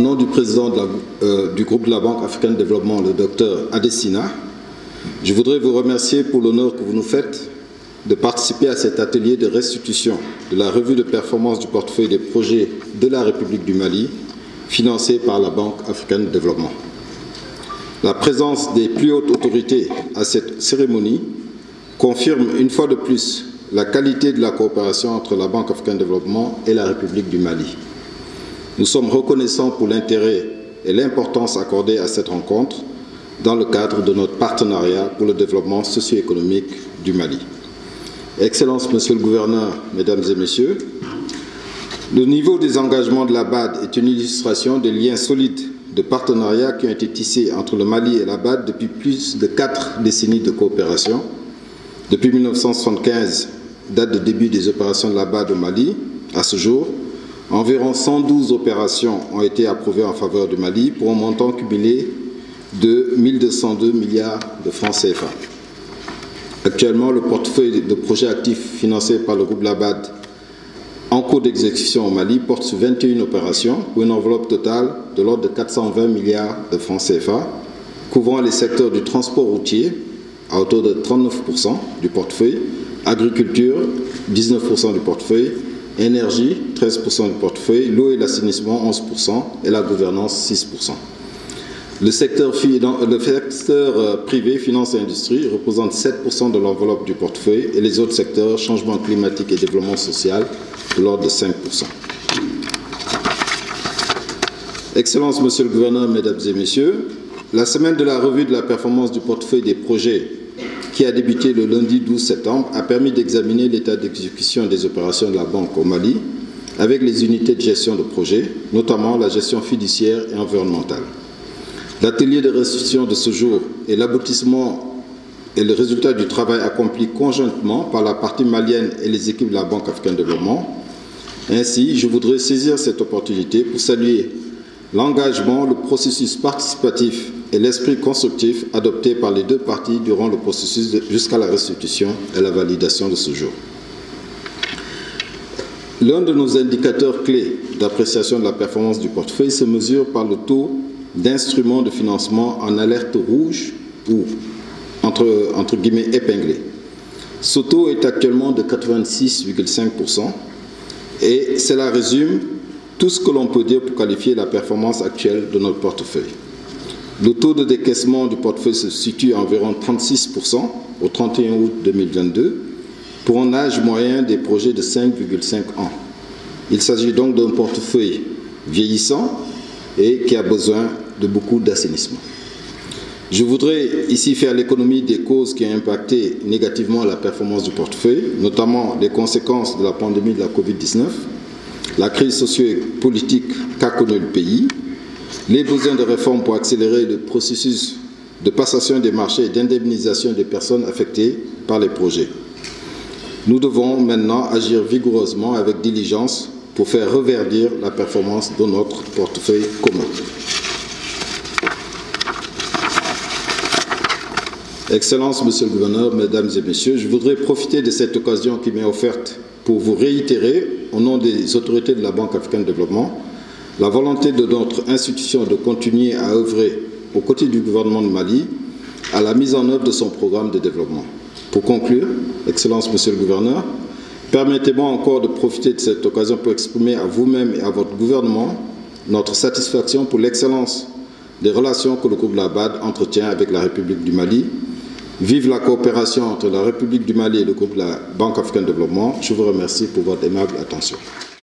Au nom du président du groupe de la Banque africaine de développement, le Dr Adesina, je voudrais vous remercier pour l'honneur que vous nous faites de participer à cet atelier de restitution de la revue de performance du portefeuille des projets de la République du Mali, financé par la Banque africaine de développement. La présence des plus hautes autorités à cette cérémonie confirme une fois de plus la qualité de la coopération entre la Banque africaine de développement et la République du Mali. Nous sommes reconnaissants pour l'intérêt et l'importance accordée à cette rencontre dans le cadre de notre partenariat pour le développement socio-économique du Mali. Excellences, Monsieur le Gouverneur, Mesdames et Messieurs, le niveau des engagements de la BAD est une illustration des liens solides de partenariat qui ont été tissés entre le Mali et la BAD depuis plus de 4 décennies de coopération. Depuis 1975, date de début des opérations de la BAD au Mali, à ce jour, environ 112 opérations ont été approuvées en faveur du Mali pour un montant cumulé de 1202 milliards de francs CFA. Actuellement, le portefeuille de projets actifs financés par le groupe Labad en cours d'exécution au Mali porte sur 21 opérations pour une enveloppe totale de l'ordre de 420 milliards de francs CFA, couvrant les secteurs du transport routier à hauteur de 39% du portefeuille, agriculture 19% du portefeuille, énergie 13% du portefeuille, l'eau et l'assainissement 11% et la gouvernance 6%. Le secteur privé, finance et industrie, représente 7% de l'enveloppe du portefeuille et les autres secteurs, changement climatique et développement social, de l'ordre de 5%. Excellences, Monsieur le Gouverneur, Mesdames et Messieurs, la semaine de la revue de la performance du portefeuille des projets qui a débuté le lundi 12 septembre a permis d'examiner l'état d'exécution des opérations de la Banque au Mali avec les unités de gestion de projet, notamment la gestion fiduciaire et environnementale. L'atelier de restitution de ce jour est l'aboutissement et le résultat du travail accompli conjointement par la partie malienne et les équipes de la Banque africaine de développement. Ainsi, je voudrais saisir cette opportunité pour saluer l'engagement, le processus participatif et l'esprit constructif adopté par les deux parties durant le processus jusqu'à la restitution et la validation de ce jour. L'un de nos indicateurs clés d'appréciation de la performance du portefeuille se mesure par le taux d'instruments de financement en alerte rouge ou entre guillemets épinglé. Ce taux est actuellement de 86,5% et cela résume tout ce que l'on peut dire pour qualifier la performance actuelle de notre portefeuille. Le taux de décaissement du portefeuille se situe à environ 36% au 31 août 2022 pour un âge moyen des projets de 5,5 ans. Il s'agit donc d'un portefeuille vieillissant et qui a besoin de beaucoup d'assainissement. Je voudrais ici faire l'économie des causes qui ont impacté négativement la performance du portefeuille, notamment les conséquences de la pandémie de la Covid-19, la crise socio-politique qu'a connue le pays, les besoins de réforme pour accélérer le processus de passation des marchés et d'indemnisation des personnes affectées par les projets. Nous devons maintenant agir vigoureusement avec diligence pour faire reverdir la performance de notre portefeuille commun. Excellences, Monsieur le Gouverneur, Mesdames et Messieurs, je voudrais profiter de cette occasion qui m'est offerte pour vous réitérer, au nom des autorités de la Banque africaine de développement, la volonté de notre institution de continuer à œuvrer aux côtés du gouvernement de Mali à la mise en œuvre de son programme de développement. Pour conclure, Excellences, Monsieur le Gouverneur, permettez-moi encore de profiter de cette occasion pour exprimer à vous-même et à votre gouvernement notre satisfaction pour l'excellence des relations que le groupe Labad entretient avec la République du Mali. Vive la coopération entre la République du Mali et le groupe de la Banque africaine de développement. Je vous remercie pour votre aimable attention.